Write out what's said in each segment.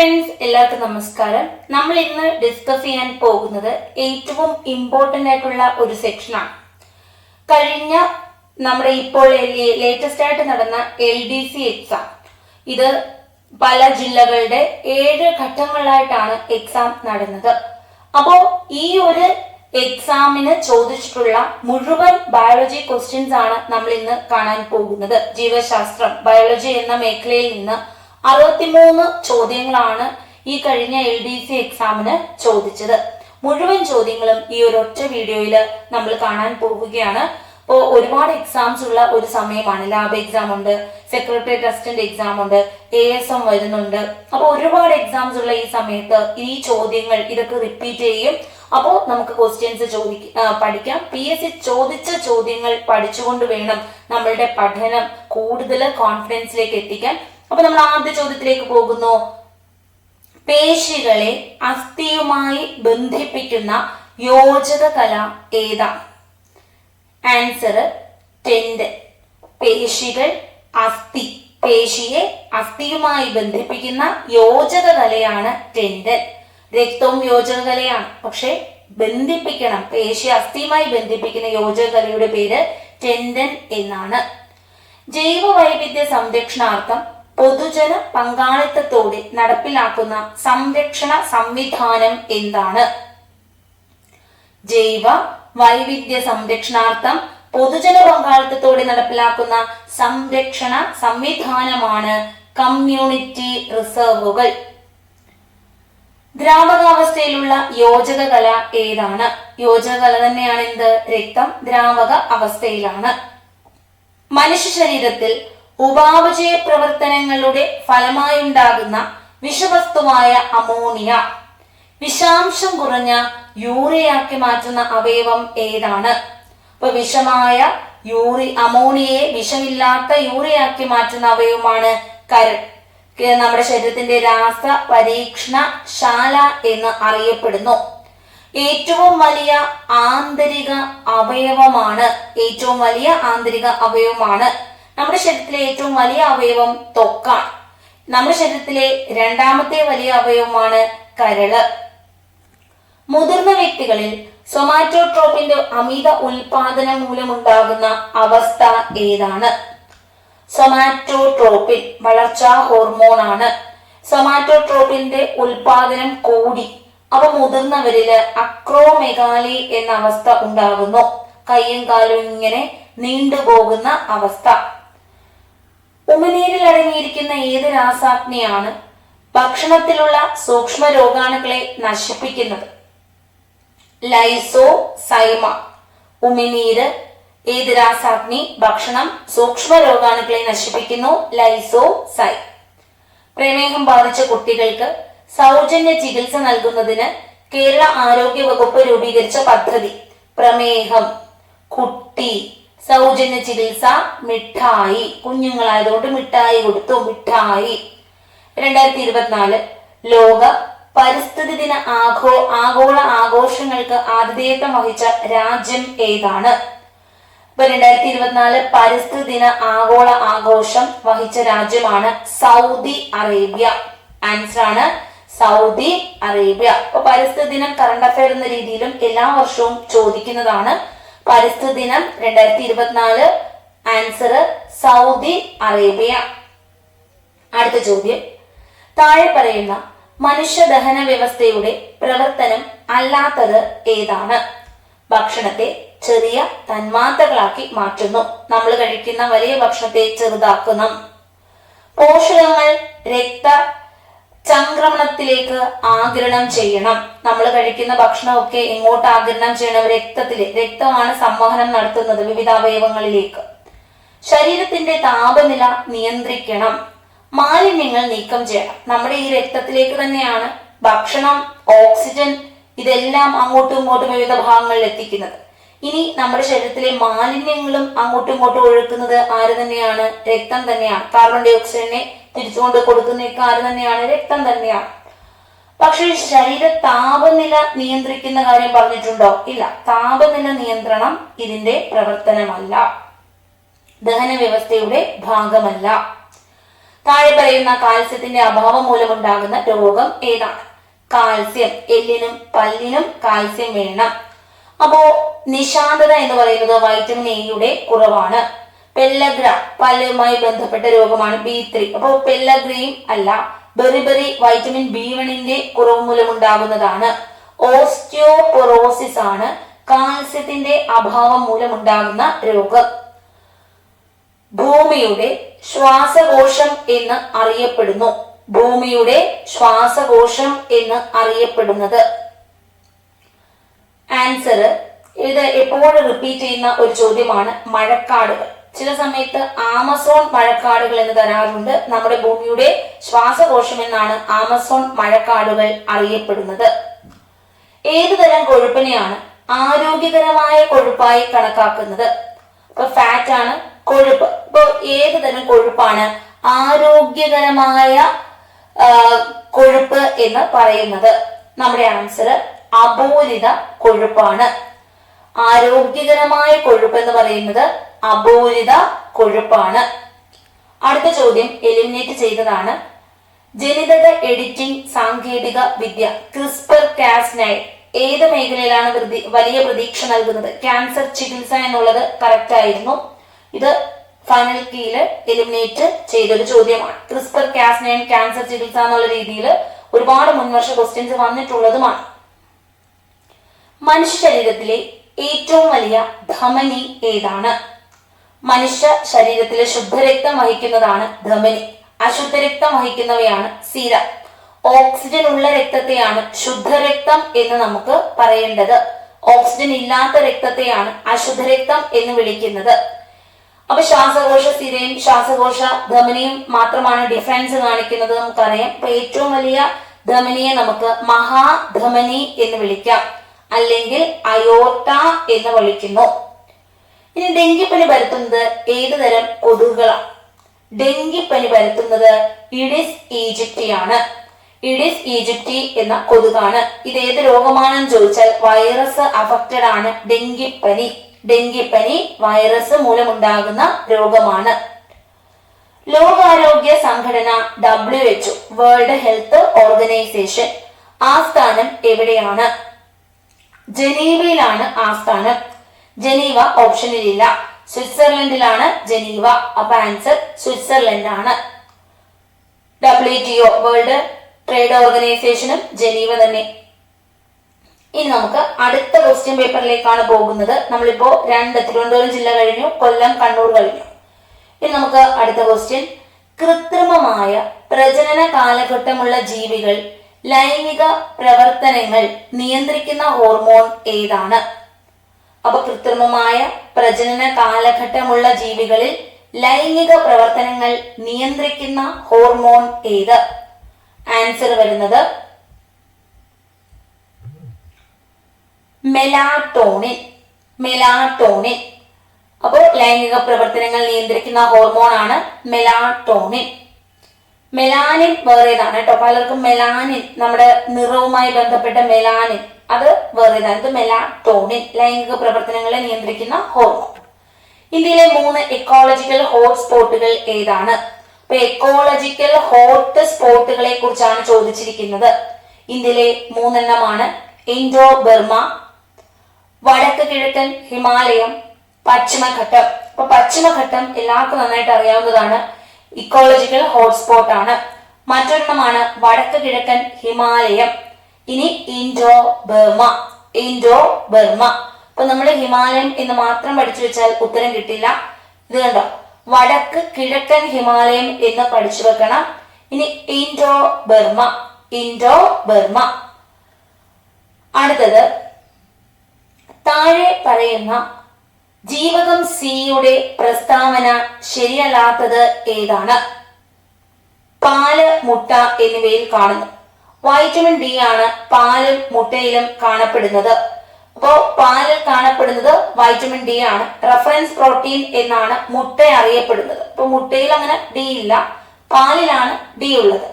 Friends, എല്ലാവർക്കും നമസ്കാരം. നമ്മൾ ഇന്ന് ഡിസ്കസ് ചെയ്യാൻ പോകുന്നത് ഏറ്റവും ഇമ്പോർട്ടൻ്റ് ആയിട്ടുള്ള ഒരു സെക്ഷനാണ്. കഴിഞ്ഞ നമ്മുടെ ഇപ്പോൾ ലേറ്റസ്റ്റ് ആയിട്ട് നടന്ന LDC എക്സാം, ഇത് പല ജില്ലകളുടെ 7 ഘട്ടങ്ങളിലായിട്ടാണ് എക്സാം നടന്നത്. അപ്പോൾ ഈ ഒരു എക്സാമിന് ചോദിച്ചിട്ടുള്ള മുഴുവൻ ബയോളജി ക്വസ്റ്റ്യൻസ് ആണ് നമ്മൾ ഇന്ന് കാണാൻ പോകുന്നത്. ജീവശാസ്ത്രം, ബയോളജി എന്ന മേഖലയിൽ നിന്ന് 63 ചോദ്യങ്ങളാണ് ഈ കഴിഞ്ഞ LDC എക്സാമിന് ചോദിച്ചത്. മുഴുവൻ ചോദ്യങ്ങളും ഈ ഒരൊറ്റ വീഡിയോയിൽ നമ്മൾ കാണാൻ പോവുകയാണ്. അപ്പോൾ ഒരുപാട് എക്സാംസ് ഉള്ള ഒരു സമയമാണ്. ലാബ് എക്സാം ഉണ്ട്, സെക്രട്ടേറിയറ്റ് അസിസ്റ്റന്റ് എക്സാം ഉണ്ട്, ASM വരുന്നുണ്ട്. അപ്പോൾ ഒരുപാട് എക്സാംസ് ഉള്ള ഈ സമയത്ത് ഈ ചോദ്യങ്ങൾ ഇതൊക്കെ റിപ്പീറ്റ് ചെയ്യും. അപ്പോൾ നമുക്ക് ക്വസ്റ്റ്യൻസ് പഠിക്കാം. PSC ചോദിച്ച ചോദ്യങ്ങൾ പഠിച്ചുകൊണ്ട് വേണം നമ്മളുടെ പഠനം കൂടുതൽ കോൺഫിഡൻസിലേക്ക് എത്തിക്കാൻ. അപ്പൊ നമ്മൾ ആദ്യ ചോദ്യത്തിലേക്ക് പോകുന്നു. പേശികളെ അസ്ഥിയുമായി ബന്ധിപ്പിക്കുന്ന യോജക കല ഏതാ? Answer tendon. പേശികൾ പേശിയെ അസ്ഥിയുമായി ബന്ധിപ്പിക്കുന്ന യോജക കലയാണ് ടെൻഡൻ. രക്തവും യോജക കലയാണ്, പക്ഷെ ബന്ധിപ്പിക്കണം, പേശി അസ്ഥിയുമായി ബന്ധിപ്പിക്കുന്ന യോജക കലയുടെ പേര് ടെൻഡൻ എന്നാണ്. ജൈവ വൈവിധ്യ സംരക്ഷണാർത്ഥം പൊതുജന പങ്കാളിത്തത്തോടെ നടപ്പിലാക്കുന്ന സംരക്ഷണ സംവിധാനം എന്താണ്? ജൈവ വൈവിധ്യ സംരക്ഷണാർത്ഥം പൊതുജന പങ്കാളിത്തത്തോടെ നടപ്പിലാക്കുന്ന സംരക്ഷണ സംവിധാനമാണ് കമ്മ്യൂണിറ്റി റിസർവുകൾ. ദ്രാവകാവസ്ഥയിലുള്ള യോജക കല ഏതാണ്? യോജക കല തന്നെയാണ് എന്ത്? രക്തം ദ്രാവക അവസ്ഥയിലാണ്. മനുഷ്യ ശരീരത്തിൽ ഉപാപചയ പ്രവർത്തനങ്ങളുടെ ഫലമായുണ്ടാകുന്ന വിഷവസ്തുവായ അമോണിയ വിഷാംശം കുറഞ്ഞ യൂറിയാക്കി മാറ്റുന്ന അവയവം ഏതാണ്? അപ്പൊ വിഷമായ അമോണിയയെ വിഷമില്ലാത്ത യൂറിയാക്കി മാറ്റുന്ന അവയവമാണ് കരൾ. നമ്മുടെ ശരീരത്തിന്റെ രാസ പരീക്ഷണശാല എന്ന് അറിയപ്പെടുന്നു. ഏറ്റവും വലിയ ആന്തരിക അവയവമാണ് നമ്മുടെ ശരീരത്തിലെ ഏറ്റവും വലിയ അവയവം ത്വക്കാണ്. നമ്മുടെ ശരീരത്തിലെ രണ്ടാമത്തെ വലിയ അവയവമാണ് കരള്. മുതിർന്ന വ്യക്തികളിൽ സൊമാറ്റോട്രോപ്പിന്റെ അമിത ഉൽപാദനം മൂലമുണ്ടാകുന്ന അവസ്ഥ ഏതാണ്? സൊമാറ്റോട്രോപ്പിൻ വളർച്ചാ ഹോർമോൺ ആണ്. സൊമാറ്റോട്രോപ്പിന്റെ ഉൽപാദനം കൂടി അവ മുതിർന്നവരില് അക്രോമെഗാലി എന്ന അവസ്ഥ ഉണ്ടാകുന്നു. കയ്യും കാലും ഇങ്ങനെ നീണ്ടുപോകുന്ന അവസ്ഥ. ഉമിനീരിൽ അടങ്ങിയിരിക്കുന്ന ഏത് രാസാഗ്നിയാണ് ഭക്ഷണത്തിലുള്ള സൂക്ഷ്മ രോഗാണുക്കളെ നശിപ്പിക്കുന്നത്? ലൈസോസൈമ. ഉമിനീര് ഏത് രാസാഗ്നി? ഭക്ഷണം സൂക്ഷ്മ രോഗാണുക്കളെ നശിപ്പിക്കുന്നു. ലൈസോസൈം. പ്രമേഹം ബാധിച്ച കുട്ടികൾക്ക് സൗജന്യ ചികിത്സ നൽകുന്നതിന് കേരള ആരോഗ്യ വകുപ്പ് രൂപീകരിച്ച പദ്ധതി. പ്രമേഹം, കുട്ടി, സൗജന്യ ചികിത്സ, മിഠായി. കുഞ്ഞുങ്ങളായതുകൊണ്ട് മിഠായി കൊടുത്തു. മിഠായി. 2024 ലോക പരിസ്ഥിതി ദിന ആഗോള ആഘോഷങ്ങൾക്ക് ആതിഥേയത്വം വഹിച്ച രാജ്യം ഏതാണ്? ഇപ്പൊ 2024 പരിസ്ഥിതി ദിന ആഗോള ആഘോഷം വഹിച്ച രാജ്യമാണ് സൗദി അറേബ്യ. ആൻസർ ആണ് സൗദി അറേബ്യ. അപ്പൊ പരിസ്ഥിതി ദിനം കറണ്ട് അഫയർ എന്ന രീതിയിലും എല്ലാ വർഷവും ചോദിക്കുന്നതാണ്. പരിസ്ഥിതി ദിനം 2024. Answer Saudi Arabia. അടുത്ത ചോദ്യം. താഴെ പറയുന്ന മനുഷ്യ ദഹന വ്യവസ്ഥയുടെ പ്രവർത്തനം അല്ലാത്തത് ഏതാണ്? ഭക്ഷണത്തെ ചെറിയ തന്മാത്രകളാക്കി മാറ്റുന്നു. നമ്മൾ കഴിക്കുന്ന വലിയ ഭക്ഷണത്തെ ചെറുതാക്കുന്നു. പോഷകങ്ങൾ ചംക്രമണത്തിലേക്ക് ആഗിരണം ചെയ്യണം. നമ്മൾ കഴിക്കുന്ന ഭക്ഷണമൊക്കെ എങ്ങോട്ട് ആഗിരണം ചെയ്യണം? രക്തമാണ് സംവഹനം നടത്തുന്നത് വിവിധ അവയവങ്ങളിലേക്ക്. ശരീരത്തിന്റെ താപനില നിയന്ത്രിക്കണം. മാലിന്യങ്ങൾ നീക്കം ചെയ്യണം. നമ്മുടെ ഈ രക്തത്തിലേക്ക് തന്നെയാണ് ഭക്ഷണം, ഓക്സിജൻ ഇതെല്ലാം അങ്ങോട്ടും ഇങ്ങോട്ടും വിവിധ ഭാഗങ്ങളിൽ എത്തിക്കുന്നത്. ഇനി നമ്മുടെ ശരീരത്തിലെ മാലിന്യങ്ങളും അങ്ങോട്ടും ഇങ്ങോട്ടും ഒഴുക്കുന്നത് ആര് തന്നെയാണ്? രക്തം തന്നെയാണ്. കാർബൺ ഡൈ ഓക്സൈഡിനെ തിരിച്ചുകൊണ്ട് കൊടുക്കുന്നതൊക്കെ ആര് തന്നെയാണ്? രക്തം തന്നെയാണ്. പക്ഷെ ശരീര താപനില നിയന്ത്രിക്കുന്ന കാര്യം പറഞ്ഞിട്ടുണ്ടോ? ഇല്ല. താപനില നിയന്ത്രണം ഇതിന്റെ പ്രവർത്തനമല്ല, ദഹന വ്യവസ്ഥയുടെ ഭാഗമല്ല. താഴെ പറയുന്ന കാൽസ്യത്തിന്റെ അഭാവം മൂലമുണ്ടാകുന്ന രോഗം ഏതാണ്? കാൽസ്യം, എല്ലിനും പല്ലിനും കാൽസ്യം വേണം. അപ്പോ നിശാന്തത എന്ന് പറയുന്നത് വൈറ്റമിൻ എയുടെ കുറവാണ്. പെല്ലഗ്ര പല്ലുമായി ബന്ധപ്പെട്ട രോഗമാണ്, B3. അപ്പോ പെല്ലഗ്രയും അല്ല. ബെറിബെറി വൈറ്റമിൻ B1ന്റെ കുറവ് മൂലമുണ്ടാകുന്നതാണ്. ഓസ്റ്റിയോപൊറോസിസ് ആണ് കാൽസ്യത്തിന്റെ അഭാവം മൂലമുണ്ടാകുന്ന രോഗം. ഭൂമിയുടെ ശ്വാസകോശം എന്ന് അറിയപ്പെടുന്നു. ഭൂമിയുടെ ശ്വാസകോശം എന്ന് അറിയപ്പെടുന്നത്. ആൻസർ ഇത് എപ്പോഴും റിപ്പീറ്റ് ചെയ്യുന്ന ഒരു ചോദ്യമാണ്, മഴക്കാടുകൾ. ചില സമയത്ത് ആമസോൺ മഴക്കാടുകൾ എന്ന് തരാറുണ്ട്. നമ്മുടെ ഭൂമിയുടെ ശ്വാസകോശം എന്നാണ് ആമസോൺ മഴക്കാടുകൾ അറിയപ്പെടുന്നത്. ഏതുതരം കൊഴുപ്പിനെയാണ് ആരോഗ്യകരമായ കൊഴുപ്പായി കണക്കാക്കുന്നത്? ഇപ്പൊ ഫാറ്റ് ആണ് കൊഴുപ്പ്. ഇപ്പൊ ഏതുതരം കൊഴുപ്പാണ് ആരോഗ്യകരമായ കൊഴുപ്പ് എന്ന് പറയുന്നത്? നമ്മുടെ ആൻസർ അപൂരിത കൊഴുപ്പാണ്. ആരോഗ്യകരമായ കൊഴുപ്പ് എന്ന് പറയുന്നത് അപൂരിത കൊഴുപ്പാണ്. അടുത്ത ചോദ്യം എലിമിനേറ്റ് ചെയ്തതാണ്. ജനിതക എഡിറ്റിംഗ് സാങ്കേതിക വിദ്യ CRISPR-Cas9 ഏത് മേഖലയിലാണ് വലിയ പ്രതീക്ഷ നൽകുന്നത്? ക്യാൻസർ ചികിത്സ എന്നുള്ളത് കറക്റ്റ് ആയിരുന്നു. ഇത് ഫൈനൽ കീയില് എലിമിനേറ്റ് ചെയ്തൊരു ചോദ്യമാണ്. CRISPR-Cas9 ക്യാൻസർ ചികിത്സ എന്നുള്ള രീതിയിൽ ഒരുപാട് മുൻവർഷ ക്വസ്റ്റ്യൻസ് വന്നിട്ടുള്ളതുമാണ്. മനുഷ്യ ശരീരത്തിലെ ഏറ്റവും വലിയ ധമനി ഏതാണ്? മനുഷ്യ ശരീരത്തിലെ ശുദ്ധരക്തം വഹിക്കുന്നതാണ് ധമനി. അശുദ്ധരക്തം വഹിക്കുന്നവയാണ് സിര. ഓക്സിജൻ ഉള്ള രക്തത്തെയാണ് ശുദ്ധരക്തം എന്ന് നമുക്ക് പറയേണ്ടത്. ഓക്സിജൻ ഇല്ലാത്ത രക്തത്തെയാണ് അശുദ്ധരക്തം എന്ന് വിളിക്കുന്നത്. അപ്പൊ ശ്വാസകോശ സിരയും ശ്വാസകോശ ധമനിയും മാത്രമാണ് ഡിഫറൻസ് കാണിക്കുന്നത് നമുക്കറിയാം. അപ്പൊ ഏറ്റവും വലിയ ധമനിയെ നമുക്ക് മഹാധമനി എന്ന് വിളിക്കാം, അല്ലെങ്കിൽ അയോർട്ട എന്ന് വിളിക്കുന്നു. ഇനി ഡെങ്കിപ്പനി പരത്തുന്നത് ഏത് തരം കൊതുകുകളാണ്? ഡെങ്കിപ്പനി പരത്തുന്നത് ഇഡിസ് ഈജിപ്റ്റി ആണ്. ഇഡിസ് ഈജിപ്റ്റി എന്ന കൊതുകാണ്. ഇത് ഏത് രോഗമാണെന്ന് ചോദിച്ചാൽ വൈറസ് അഫക്റ്റഡ് ആണ് ഡെങ്കിപ്പനി. ഡെങ്കിപ്പനി വൈറസ് മൂലമുണ്ടാകുന്ന രോഗമാണ്. ലോകാരോഗ്യ സംഘടന WHO വേൾഡ് ഹെൽത്ത് ഓർഗനൈസേഷൻ ആസ്ഥാനം എവിടെയാണ്? ജനീവയിലാണ് ആസ്ഥാനം. ജനീവ ഓപ്ഷനിലില്ല. സ്വിറ്റ്സർലൻഡിലാണ് ജനീവ. അപ്പൊ ആൻസർ സ്വിറ്റ്സർലൻഡ് ആണ്. WTO വേൾഡ് ട്രേഡ് ഓർഗനൈസേഷനും ജനീവ തന്നെ. ഇനി നമുക്ക് അടുത്ത ക്വസ്റ്റ്യൻ പേപ്പറിലേക്കാണ് പോകുന്നത്. നമ്മളിപ്പോ തിരുവനന്തപുരം ജില്ല കഴിഞ്ഞു, കൊല്ലം, കണ്ണൂർ കഴിഞ്ഞു. ഇനി നമുക്ക് അടുത്ത ക്വസ്റ്റ്യൻ. കൃത്രിമമായ പ്രജനന കാലഘട്ടമുള്ള ജീവികൾ ലൈംഗിക പ്രവർത്തനങ്ങൾ നിയന്ത്രിക്കുന്ന ഹോർമോൺ ഏതാണ്? അപ്പൊ കൃത്രിമമായ പ്രജനന കാലഘട്ടമുള്ള ജീവികളിൽ ലൈംഗിക പ്രവർത്തനങ്ങൾ നിയന്ത്രിക്കുന്ന ഹോർമോൺ ഏത്? ആൻസർ വരുന്നത് മെലാട്ടോണിൻ. മെലാട്ടോണിൻ. അപ്പോൾ ലൈംഗിക പ്രവർത്തനങ്ങൾ നിയന്ത്രിക്കുന്ന ഹോർമോൺ ആണ് മെലാട്ടോണിൻ. മെലാനിൻ വേറേതാണ് കേട്ടോ. പലർക്കും മെലാനിൻ നമ്മുടെ നിറവുമായി ബന്ധപ്പെട്ട മെലാനിൻ അത് വേറേതാണ്. ഇത് മെലാട്ടോണിൻ ലൈംഗിക പ്രവർത്തനങ്ങളെ നിയന്ത്രിക്കുന്ന ഹോർമോൺ. ഇന്ത്യയിലെ 3 എക്കോളജിക്കൽ ഹോട്ട് സ്പോട്ടുകൾ ഏതാണ്? അപ്പൊ എക്കോളജിക്കൽ ഹോട്ട് സ്പോട്ടുകളെ കുറിച്ചാണ് ചോദിച്ചിരിക്കുന്നത്. ഇന്ത്യയിലെ 3 എണ്ണമാണ്. ഇൻഡോ ബർമ, വടക്ക് കിഴക്കൻ ഹിമാലയം, പശ്ചിമഘട്ടം. അപ്പൊ പശ്ചിമഘട്ടം എല്ലാവർക്കും നന്നായിട്ട് അറിയാവുന്നതാണ്, ഇക്കോളജിക്കൽ ഹോട്ട്സ്പോട്ട് ആണ്. മറ്റൊരെണ്ണമാണ് വടക്ക് കിഴക്കൻ ഹിമാലയം. ഇനി ഇൻഡോ ബർമ. Indo Burma. അപ്പൊ നമ്മൾ ഹിമാലയം എന്ന് മാത്രം പഠിച്ചു വെച്ചാൽ ഉത്തരം കിട്ടില്ല. ഇത് കണ്ടോ, വടക്ക് കിഴക്കൻ ഹിമാലയം എന്ന് പഠിച്ചു വെക്കണം. ഇനി ഇൻഡോ ബർമ. Indo Burma. അടുത്തത്, താഴെ പറയുന്ന ജീവകം സിയുടെ പ്രസ്താവന ശരിയല്ലാത്തത് ഏതാണ്? പാല്, മുട്ട എന്നിവയിൽ കാണുന്നു. വൈറ്റമിൻ ഡി ആണ് പാലും മുട്ടയിലും കാണപ്പെടുന്നത്. അപ്പോ പാലിൽ കാണപ്പെടുന്നത് വൈറ്റമിൻ ഡി ആണ്. റെഫറൻസ് പ്രോട്ടീൻ എന്നാണ് മുട്ട അറിയപ്പെടുന്നത്. അപ്പൊ മുട്ടയിൽ അങ്ങനെ ഡി ഇല്ല, പാലിലാണ് ഡി ഉള്ളത്.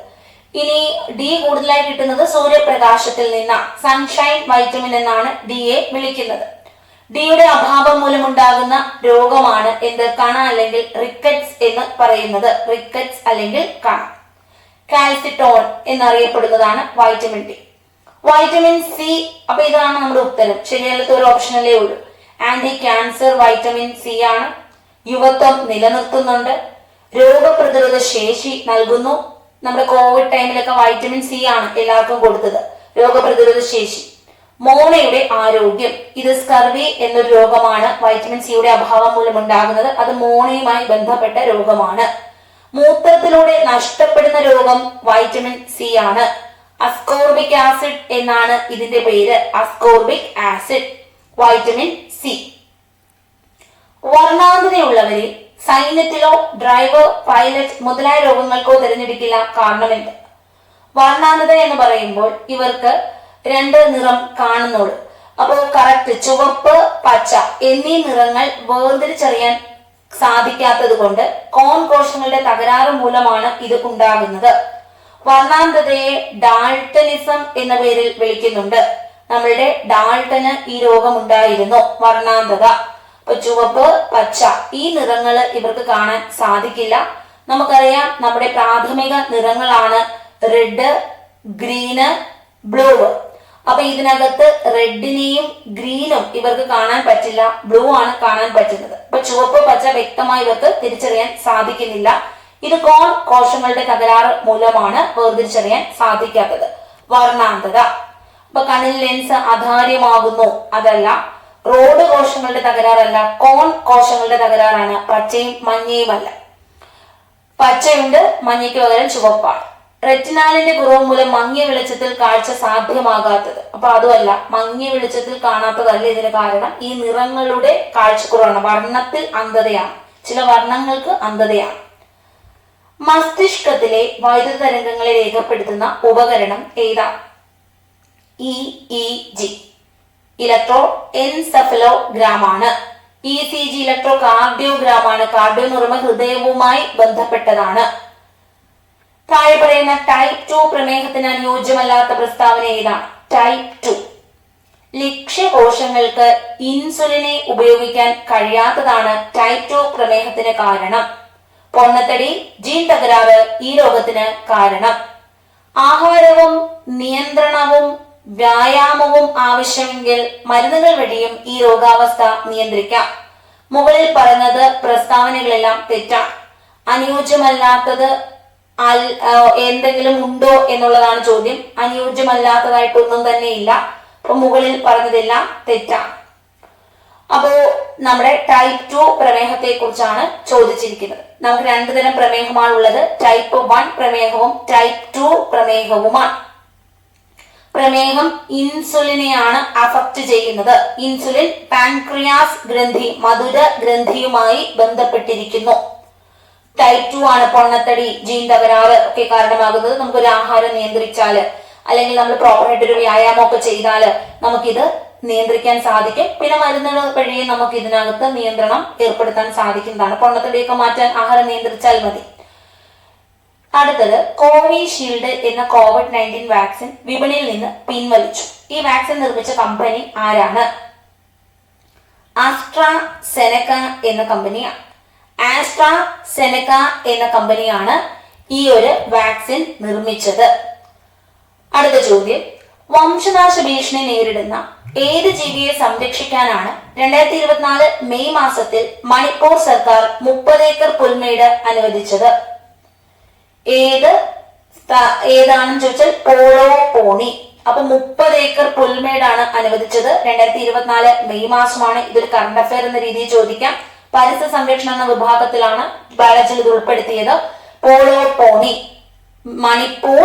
ഇനി ഡി കൂടുതലായി കിട്ടുന്നത് സൂര്യപ്രകാശത്തിൽ നിന്നാണ്. സൺഷൈൻ വൈറ്റമിൻ എന്നാണ് ഡിയെ വിളിക്കുന്നത്. ഡിയുടെ അഭാവം മൂലമുണ്ടാകുന്ന രോഗമാണ് എന്ത്? കണ അല്ലെങ്കിൽ റിക്കറ്റ്സ് എന്ന് പറയുന്നത്. റിക്കറ്റ്സ് അല്ലെങ്കിൽ കണ. കാൽസിട്ടോൺ എന്നറിയപ്പെടുന്നതാണ് വൈറ്റമിൻ ഡി. വൈറ്റമിൻ സി, അപ്പൊ ഇതാണ് നമ്മുടെ ഉത്തരം. ശരിയല്ലാത്ത ഒരു ഓപ്ഷനല്ലേ ഉള്ളൂ. ആന്റി ക്യാൻസർ വൈറ്റമിൻ സി ആണ്. യുവത്വം നിലനിർത്തുന്നുണ്ട്. രോഗപ്രതിരോധ ശേഷി നൽകുന്നു. നമ്മുടെ കോവിഡ് ടൈമിലൊക്കെ വൈറ്റമിൻ സി ആണ് എല്ലാവർക്കും കൊടുത്തത്, രോഗപ്രതിരോധ ശേഷി. മോണയുടെ ആരോഗ്യം, ഇത് സ്കർവി എന്നൊരു രോഗമാണ് വൈറ്റമിൻ സിയുടെ അഭാവം മൂലം ഉണ്ടാകുന്നത്. അത് മോണയുമായി ബന്ധപ്പെട്ട രോഗമാണ്. മൂത്രത്തിലൂടെ നഷ്ടപ്പെടുന്ന രോഗം വൈറ്റമിൻ സി ആണ്. അസ്കോർബിക് ആസിഡ് എന്നാണ് ഇതിന്റെ പേര്. Ascorbic acid, vitamin C. വർണ്ണാന്ധതയുള്ളവരെ സൈന്യത്തിലോ ഡ്രൈവർ, പൈലറ്റ് മുതലായ രോഗങ്ങൾക്കോ തിരഞ്ഞെടുക്കില്ല. കാരണമെന്ത്? വർണ്ണാന്ധത എന്ന് പറയുമ്പോൾ ഇവർക്ക് രണ്ട് നിറം കാണുന്നുള്ളൂ. അപ്പോൾ കറക്റ്റ് ചുവപ്പ്, പച്ച എന്നീ നിറങ്ങൾ വേർതിരിച്ചറിയാൻ സാധിക്കാത്തത് കൊണ്ട് കോൺ കോശങ്ങളുടെ തകരാറ് മൂലമാണ് ഇത് ഉണ്ടാകുന്നത്. വർണ്ണാന്ധതയെ ഡാൾട്ടനിസം എന്ന പേരിൽ വിളിക്കുന്നുണ്ട്. നമ്മളുടെ ഡാൾട്ടന് ഈ രോഗം ഉണ്ടായിരുന്നു, വർണ്ണാന്ധത. അപ്പൊ ചുവപ്പ്, പച്ച ഈ നിറങ്ങൾ ഇവർക്ക് കാണാൻ സാധിക്കില്ല. നമുക്കറിയാം നമ്മുടെ പ്രാഥമിക നിറങ്ങളാണ് റെഡ്, ഗ്രീന്, ബ്ലൂ. അപ്പൊ ഇതിനകത്ത് റെഡിനെയും ഗ്രീനും ഇവർക്ക് കാണാൻ പറ്റില്ല, ബ്ലൂ ആണ് കാണാൻ പറ്റുന്നത്. അപ്പൊ ചുവപ്പ്, പച്ച വ്യക്തമായി ഇവർക്ക് തിരിച്ചറിയാൻ സാധിക്കുന്നില്ല. ഇത് കോൺ കോശങ്ങളുടെ തകരാറ് മൂലമാണ് വേർതിരിച്ചറിയാൻ സാധിക്കാത്തത്, വർണ്ണാന്ധത. അപ്പൊ കണ്ണിൽ ലെൻസ് അധാര്യമാകുന്നു, അതല്ല. റോഡ് കോശങ്ങളുടെ തകരാറല്ല, കോൺ കോശങ്ങളുടെ തകരാറാണ്. പച്ചയും മഞ്ഞയും അല്ല. പച്ചയുണ്ട്, മഞ്ഞയ്ക്ക് പകരം ചുവപ്പാണ്. റെറ്റിനാലിന്റെ കുറവ് മൂലം മങ്ങിയ വെളിച്ചത്തിൽ കാഴ്ച സാധ്യമാകാത്തത്. അപ്പൊ അതുമല്ല, മങ്ങിയ വെളിച്ചത്തിൽ കാണാത്തതല്ല ഇതിന് കാരണം. ഈ നിറങ്ങളുടെ കാഴ്ചക്കുറവാണ്, വർണ്ണത്തിൽ അന്ധതയാണ്. ചില വർണ്ണങ്ങൾക്ക് അന്ധതയാണ്. മസ്തിഷ്കത്തിലെ വൈദ്യുത തരംഗങ്ങളെ രേഖപ്പെടുത്തുന്ന ഉപകരണം ഏതാണ്? EEG, ഇലക്ട്രോ എൻസെഫലോഗ്രാം ആണ്. ECG ഇലക്ട്രോ കാർഡിയോഗ്രാം ആണ്. കാർഡിയോ എന്ന് പറയുമ്പോൾ ഹൃദയവുമായി ബന്ധപ്പെട്ടതാണ്. താഴെ പറയുന്ന ടൈപ്പ് 2 പ്രമേഹത്തിന് അനുയോജ്യമല്ലാത്ത പ്രസ്താവന ഏതാണ്? ടൈപ്പ് 2. ലക്ഷ്യകോശങ്ങൾക്ക് ഇൻസുലിനെ ഉപയോഗിക്കാൻ കഴിയാത്തതാണ് ടൈപ്പ് 2 പ്രമേഹത്തിന് കാരണം. പൊണ്ണത്തടി, ജീൻ തകരാറ് ഈ രോഗത്തിന് കാരണം. ആഹാരവും നിയന്ത്രണവും വ്യായാമവും ആവശ്യമെങ്കിൽ മരുന്നുകൾ വഴിയും ഈ രോഗാവസ്ഥ നിയന്ത്രിക്കാം. മുകളിൽ പറഞ്ഞത് പ്രസ്താവനകളെല്ലാം തെറ്റാണ്. അനുയോജ്യമല്ലാത്തത് എന്തെങ്കിലും ഉണ്ടോ എന്നുള്ളതാണ് ചോദ്യം. അനുയോജ്യമല്ലാത്തതായിട്ടൊന്നും തന്നെ ഇല്ല. അപ്പൊ മുകളിൽ പറഞ്ഞതെല്ലാം തെറ്റാണ്. അപ്പോ നമ്മുടെ ടൈപ്പ് 2 പ്രമേഹത്തെ കുറിച്ചാണ് ചോദിച്ചിരിക്കുന്നത്. നമുക്ക് രണ്ടു തരം പ്രമേഹമാണ് ഉള്ളത്. ടൈപ്പ് 1 പ്രമേഹവും ടൈപ്പ് 2 പ്രമേഹവുമാണ്. പ്രമേഹം ഇൻസുലിനെയാണ് അഫക്ട് ചെയ്യുന്നത്. ഇൻസുലിൻ പാൻക്രിയാസ് ഗ്രന്ഥി, മധുര ഗ്രന്ഥിയുമായി ബന്ധപ്പെട്ടിരിക്കുന്നു. ടൈപ്പ് 2 ആണ് പൊണ്ണത്തടി, ജീൻ തകരാറ് ഒക്കെ കാരണമാകുന്നത്. നമുക്കൊരു ആഹാരം നിയന്ത്രിച്ചാല് അല്ലെങ്കിൽ നമ്മൾ പ്രോപ്പറായിട്ടൊരു വ്യായാമം ഒക്കെ ചെയ്താല് നമുക്കിത് നിയന്ത്രിക്കാൻ സാധിക്കും. പിന്നെ മരുന്നുകൾ വഴി നമുക്ക് ഇതിനകത്ത് നിയന്ത്രണം ഏർപ്പെടുത്താൻ സാധിക്കുന്നതാണ്. പൊണ്ണത്തടിയൊക്കെ മാറ്റാൻ ആഹാരം നിയന്ത്രിച്ചാൽ മതി. അടുത്തത്, കോവിഷീൽഡ് എന്ന COVID-19 വാക്സിൻ വിപണിയിൽ നിന്ന് പിൻവലിച്ചു. ഈ വാക്സിൻ നിർമ്മിച്ച കമ്പനി ആരാണ്? ആസ്ട്രാസെനെക്ക എന്ന കമ്പനിയാണ്. ആസ്ട്രാസെനെക്ക എന്ന കമ്പനിയാണ് ഈ ഒരു വാക്സിൻ നിർമ്മിച്ചത്. അടുത്ത ചോദ്യം, വംശനാശ ഭീഷണി നേരിടുന്ന ഏത് ജീവിയെ സംരക്ഷിക്കാനാണ് 2024 മെയ് മാസത്തിൽ മണിപ്പൂർ സർക്കാർ 30 ഏക്കർ പുൽമേട് അനുവദിച്ചത്? ഏതാണെന്ന് ചോദിച്ചാൽ പോളോ പോണി. അപ്പൊ 30 ഏക്കർ പുൽമേടാണ് അനുവദിച്ചത്. 2024 മെയ് മാസമാണ്. ഇതൊരു കറണ്ട് അഫയർ എന്ന രീതിയിൽ ചോദിക്കാം. പരിസ്ഥിതി സംരക്ഷണം എന്ന വിഭാഗത്തിലാണ് ബയോളജിയിൽ ഇത് ഉൾപ്പെടുത്തിയത്. പോളോ പോണി, മണിപ്പൂർ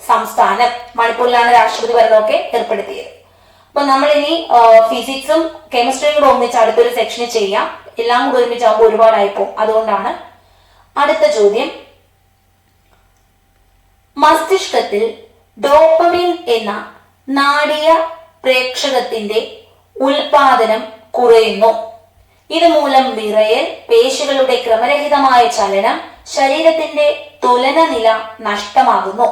സംസ്ഥാനം. മണിപ്പൂരിലാണ് രാഷ്ട്രപതി ഭരണമൊക്കെ ഏർപ്പെടുത്തിയത്. അപ്പൊ നമ്മൾ ഇനി ഫിസിക്സും കെമിസ്ട്രിയും കൂടെ ഒന്നിച്ച് അടുത്തൊരു സെക്ഷനിൽ ചെയ്യാം. എല്ലാം കൂടെ ഒരുമിച്ചാകുമ്പോൾ ഒരുപാടായിപ്പോ, അതുകൊണ്ടാണ്. അടുത്ത ചോദ്യം, മസ്തിഷ്കത്തിൽ ഡോപ്പമിൻ എന്ന നാഡീയ പ്രേക്ഷകത്തിന്റെ ഉൽപാദനം കുറയുന്നു. ഇതുമൂലം വിറയൽ, പേശികളുടെ ക്രമരഹിതമായ ചലനം, ശരീരത്തിന്റെ തുലന നില നഷ്ടമാകുന്നു.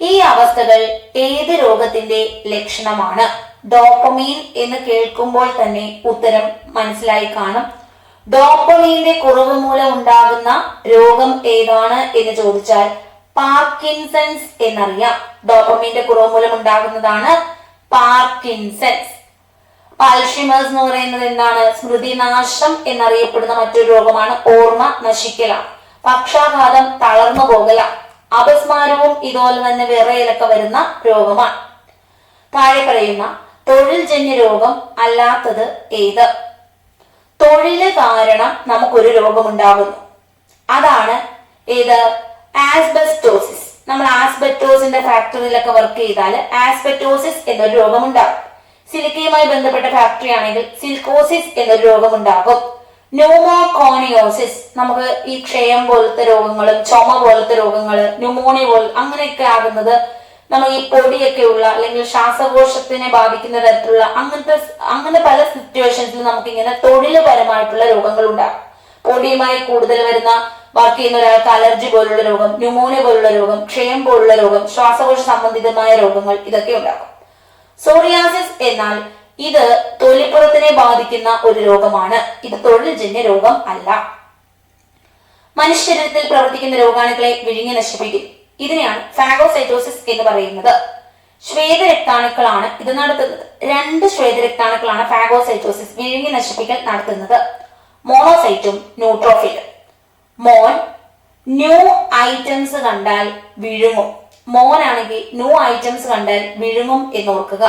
ഈ അവസ്ഥകൾ ഏത് രോഗത്തിന്റെ ലക്ഷണമാണ്? ഡോപ്പമീൻ എന്ന് കേൾക്കുമ്പോൾ തന്നെ ഉത്തരം മനസ്സിലായി കാണും. ഡോപ്പമീന്റെ കുറവ് മൂലം ഉണ്ടാകുന്ന രോഗം ഏതാണ് എന്ന് ചോദിച്ചാൽ പാർക്കിൻസൺസ് എന്നറിയാം. ഡോപ്പമീന്റെ കുറവ് മൂലം ഉണ്ടാകുന്നതാണ് പാർക്കിൻസൺസ്. അൽഷിമേഴ്സ് എന്ന് പറയുന്നത് എന്താണ്? സ്മൃതിനാശം എന്നറിയപ്പെടുന്ന മറ്റൊരു രോഗമാണ്. ഓർമ്മ നശിക്കലാണ്. പക്ഷാഘാതം, തളർന്നു പോകലാണ്. അപസ്മാരവും ഇതുപോലെ തന്നെ വിറയലൊക്കെ വരുന്ന രോഗമാണ്. താഴെ പറയുന്ന തൊഴിൽ ജന്യ രോഗം അല്ലാത്തത് ഏത്? തൊഴില് കാരണം നമുക്കൊരു രോഗമുണ്ടാകുന്നു. അതാണ് ഏത്? ആസ്ബസ്റ്റോസിസ്. നമ്മൾ ആസ്ബസ്റ്റോസിന്റെ ഫാക്ടറിയിലൊക്കെ വർക്ക് ചെയ്താൽ ആസ്ബസ്റ്റോസിസ് എന്നൊരു രോഗമുണ്ടാകും. സിലിക്കയുമായി ബന്ധപ്പെട്ട ഫാക്ടറി ആണെങ്കിൽ സിൽക്കോസിസ് എന്നൊരു രോഗമുണ്ടാകും. ന്യൂമോകോണിയോസിസ്, നമുക്ക് ഈ ക്ഷയം പോലത്തെ രോഗങ്ങളും ചുമ പോലത്തെ രോഗങ്ങള്, ന്യൂമോണിയ അങ്ങനെയൊക്കെ ആകുന്നത് നമ്മൾ ഈ പൊടിയൊക്കെയുള്ള അല്ലെങ്കിൽ ശ്വാസകോശത്തിനെ ബാധിക്കുന്ന തരത്തിലുള്ള അങ്ങനെ പല സിറ്റുവേഷൻസിലും നമുക്ക് ഇങ്ങനെ തൊഴിൽപരമായിട്ടുള്ള രോഗങ്ങൾ ഉണ്ടാകും. പൊടിയുമായി കൂടുതൽ വരുന്ന വർക്ക് ചെയ്യുന്ന ഒരാൾക്ക് അലർജി പോലുള്ള രോഗം, ന്യൂമോണിയ പോലുള്ള രോഗം, ക്ഷയം പോലുള്ള രോഗം, ശ്വാസകോശ സംബന്ധിതമായ രോഗങ്ങൾ ഇതൊക്കെ ഉണ്ടാകും. സോറിയാസിസ് എന്നാൽ ഇത് തൊലിപ്പുറത്തിനെ ബാധിക്കുന്ന ഒരു രോഗമാണ്. ഇത് തൊഴിൽജന്യ രോഗം അല്ല. മനുഷ്യശരീരത്തിൽ പ്രവർത്തിക്കുന്ന രോഗാണുക്കളെ വിഴുങ്ങി നശിപ്പിക്കും. ഇതിനെയാണ് ഫാഗോസൈറ്റോസിസ് എന്ന് പറയുന്നത്. ശ്വേതരക്താണുക്കളാണ് ഇത് നടത്തുന്നത്. 2 ശ്വേതരക്താണുക്കളാണ് ഫാഗോസൈറ്റോസിസ് വിഴുങ്ങി നശിപ്പിക്കൽ നടത്തുന്നത്. മോണോസൈറ്റും ന്യൂട്രോഫിലും. മോൻ ന്യൂ ഐറ്റംസ് കണ്ടാൽ വിഴുങ്ങും. മോനാണെങ്കിൽ ന്യൂ ഐറ്റംസ് കണ്ടാൽ വിഴുങ്ങും എന്നോർക്കുക.